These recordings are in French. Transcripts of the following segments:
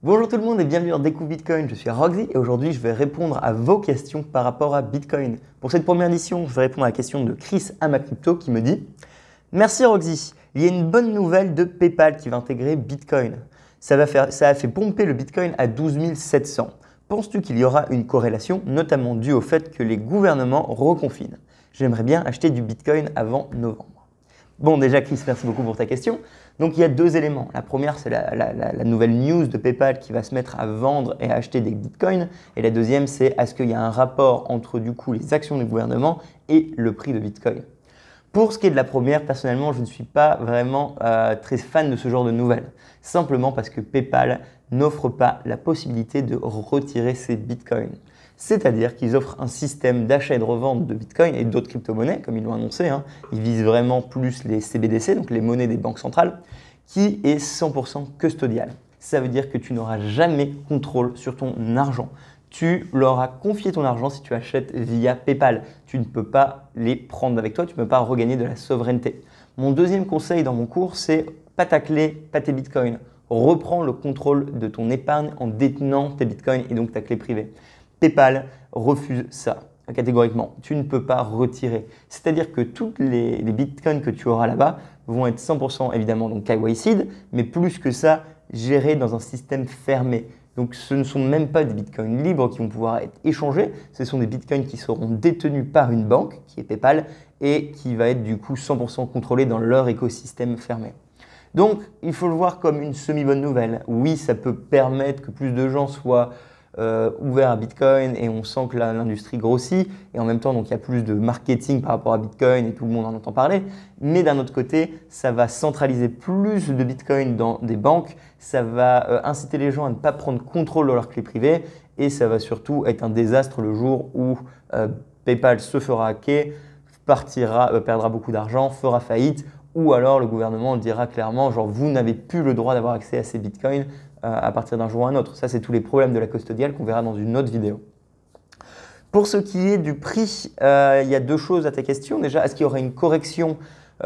Bonjour tout le monde et bienvenue dans Découvre Bitcoin, je suis Roxy et aujourd'hui je vais répondre à vos questions par rapport à Bitcoin. Pour cette première édition, je vais répondre à la question de Chris Amacrypto qui me dit « Merci Roxy, il y a une bonne nouvelle de PayPal qui va intégrer Bitcoin. Ça a fait pomper le Bitcoin à 12 700. Penses-tu qu'il y aura une corrélation, notamment due au fait que les gouvernements reconfinent? J'aimerais bien acheter du Bitcoin avant novembre. » Bon, déjà, Chris, merci beaucoup pour ta question. Donc, il y a deux éléments. La première, c'est la nouvelle news de PayPal qui va se mettre à vendre et à acheter des bitcoins. Et la deuxième, c'est est-ce qu'il y a un rapport entre du coup les actions du gouvernement et le prix de Bitcoin. Pour ce qui est de la première, personnellement, je ne suis pas vraiment très fan de ce genre de nouvelles. Simplement parce que PayPal n'offre pas la possibilité de retirer ses bitcoins. C'est-à-dire qu'ils offrent un système d'achat et de revente de Bitcoin et d'autres crypto-monnaies, comme ils l'ont annoncé. Ils visent vraiment plus les CBDC, donc les monnaies des banques centrales, qui est 100% custodial. Ça veut dire que tu n'auras jamais contrôle sur ton argent. Tu leur as confié ton argent si tu achètes via PayPal. Tu ne peux pas les prendre avec toi, tu ne peux pas regagner de la souveraineté. Mon deuxième conseil dans mon cours, c'est pas ta clé, pas tes bitcoins. Reprends le contrôle de ton épargne en détenant tes bitcoins et donc ta clé privée. PayPal refuse ça catégoriquement. Tu ne peux pas retirer. C'est-à-dire que tous les bitcoins que tu auras là-bas vont être 100% évidemment donc KYC, mais plus que ça, gérés dans un système fermé. Donc ce ne sont même pas des bitcoins libres qui vont pouvoir être échangés, ce sont des bitcoins qui seront détenus par une banque, qui est PayPal, et qui va être du coup 100% contrôlé dans leur écosystème fermé. Donc il faut le voir comme une semi-bonne nouvelle. Oui, ça peut permettre que plus de gens soient ouvert à Bitcoin et on sent que l'industrie grossit et en même temps donc il y a plus de marketing par rapport à Bitcoin et tout le monde en entend parler, mais d'un autre côté ça va centraliser plus de Bitcoin dans des banques, ça va inciter les gens à ne pas prendre contrôle de leurs clés privées et ça va surtout être un désastre le jour où PayPal se fera hacker, perdra beaucoup d'argent, fera faillite ou alors le gouvernement dira clairement genre vous n'avez plus le droit d'avoir accès à ces Bitcoins à partir d'un jour à un autre. Ça, c'est tous les problèmes de la custodiale qu'on verra dans une autre vidéo. Pour ce qui est du prix, il y a deux choses à ta question. Déjà, est-ce qu'il y aura une correction?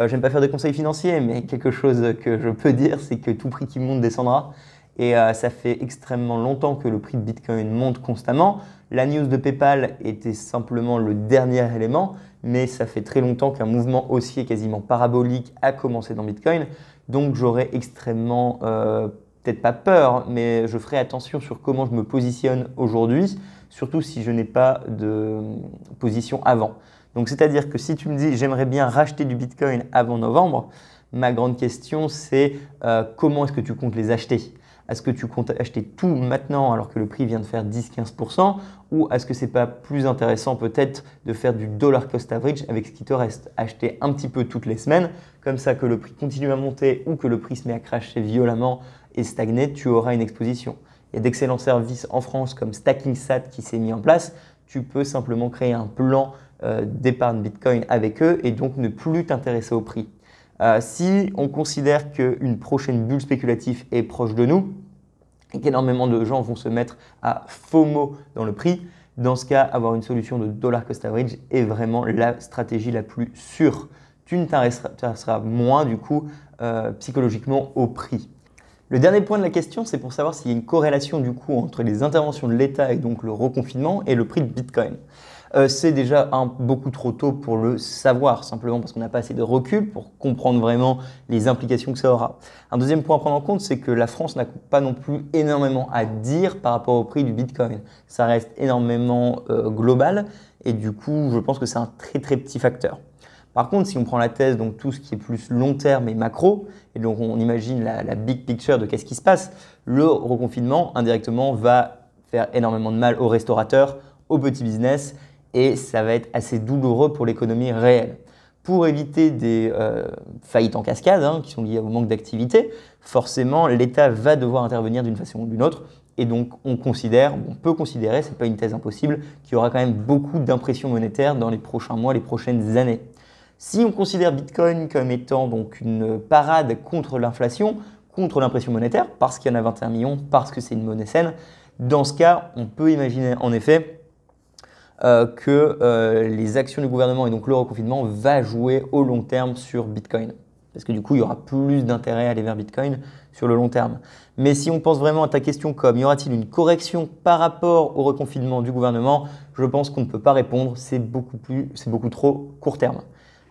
J'aime pas faire de conseils financiers, mais quelque chose que je peux dire, c'est que tout prix qui monte descendra. Et ça fait extrêmement longtemps que le prix de Bitcoin monte constamment. La news de PayPal était simplement le dernier élément, mais ça fait très longtemps qu'un mouvement haussier quasiment parabolique a commencé dans Bitcoin. Donc j'aurais extrêmement peut-être pas peur, mais je ferai attention sur comment je me positionne aujourd'hui, surtout si je n'ai pas de position avant. Donc c'est-à-dire que si tu me dis j'aimerais bien racheter du Bitcoin avant novembre, ma grande question c'est comment est-ce que tu comptes les acheter? Est-ce que tu comptes acheter tout maintenant alors que le prix vient de faire 10-15% ou est-ce que c'est pas plus intéressant peut-être de faire du dollar cost average avec ce qui te reste? Acheter un petit peu toutes les semaines, comme ça que le prix continue à monter ou que le prix se met à crasher violemment et stagner, tu auras une exposition. Il y a d'excellents services en France comme StackingSat qui s'est mis en place. Tu peux simplement créer un plan d'épargne Bitcoin avec eux et donc ne plus t'intéresser au prix. Si on considère qu'une prochaine bulle spéculative est proche de nous et qu'énormément de gens vont se mettre à FOMO dans le prix, dans ce cas, avoir une solution de dollar cost average est vraiment la stratégie la plus sûre. Tu ne t'intéresseras moins du coup psychologiquement au prix. Le dernier point de la question, c'est pour savoir s'il y a une corrélation du coup entre les interventions de l'État et donc le reconfinement et le prix de Bitcoin. C'est déjà beaucoup trop tôt pour le savoir, simplement parce qu'on n'a pas assez de recul pour comprendre vraiment les implications que ça aura. Un deuxième point à prendre en compte, c'est que la France n'a pas non plus énormément à dire par rapport au prix du Bitcoin. Ça reste énormément global et du coup, je pense que c'est un très très petit facteur. Par contre, si on prend la thèse, donc tout ce qui est plus long terme et macro, et donc on imagine la big picture de qu'est-ce qui se passe, le reconfinement indirectement va faire énormément de mal aux restaurateurs, aux petits business et ça va être assez douloureux pour l'économie réelle. Pour éviter des faillites en cascade qui sont liées au manque d'activité, forcément l'État va devoir intervenir d'une façon ou d'une autre. Et donc on peut considérer, ce n'est pas une thèse impossible, qu'il y aura quand même beaucoup d'impression monétaire dans les prochains mois, les prochaines années. Si on considère Bitcoin comme étant donc une parade contre l'inflation, contre l'impression monétaire, parce qu'il y en a 21 millions, parce que c'est une monnaie saine, dans ce cas, on peut imaginer en effet que les actions du gouvernement et donc le reconfinement va jouer au long terme sur Bitcoin. parce que du coup, il y aura plus d'intérêt à aller vers Bitcoin sur le long terme. Mais si on pense vraiment à ta question comme y aura-t-il une correction par rapport au reconfinement du gouvernement, je pense qu'on ne peut pas répondre, c'est beaucoup trop court terme.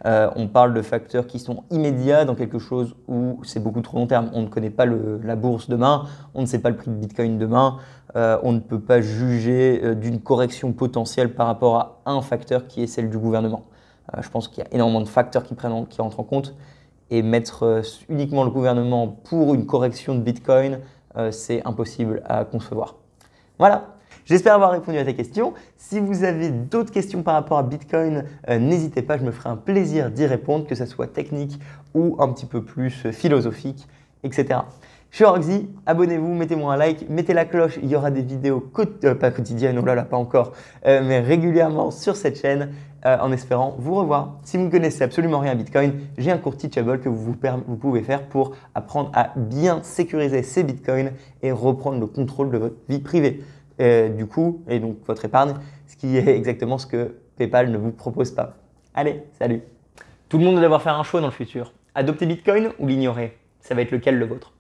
On parle de facteurs qui sont immédiats dans quelque chose où c'est beaucoup trop long terme. On ne connaît pas la bourse demain, on ne sait pas le prix de Bitcoin demain, on ne peut pas juger d'une correction potentielle par rapport à un facteur qui est celle du gouvernement. Je pense qu'il y a énormément de facteurs qui rentrent en compte et mettre uniquement le gouvernement pour une correction de Bitcoin, c'est impossible à concevoir. Voilà. J'espère avoir répondu à ta question. Si vous avez d'autres questions par rapport à Bitcoin, n'hésitez pas, je me ferai un plaisir d'y répondre, que ce soit technique ou un petit peu plus philosophique, etc. Je suis Roxy, abonnez-vous, mettez-moi un like, mettez la cloche, il y aura des vidéos pas quotidiennes, oh là là, pas encore, mais régulièrement sur cette chaîne, en espérant vous revoir. Si vous ne connaissez absolument rien à Bitcoin, j'ai un cours Teachable que vous pouvez faire pour apprendre à bien sécuriser ces Bitcoins et reprendre le contrôle de votre vie privée. Du coup, et donc votre épargne, ce qui est exactement ce que PayPal ne vous propose pas. Allez, salut! Tout le monde doit devoir faire un choix dans le futur. Adopter Bitcoin ou l'ignorer? Ça va être lequel le vôtre?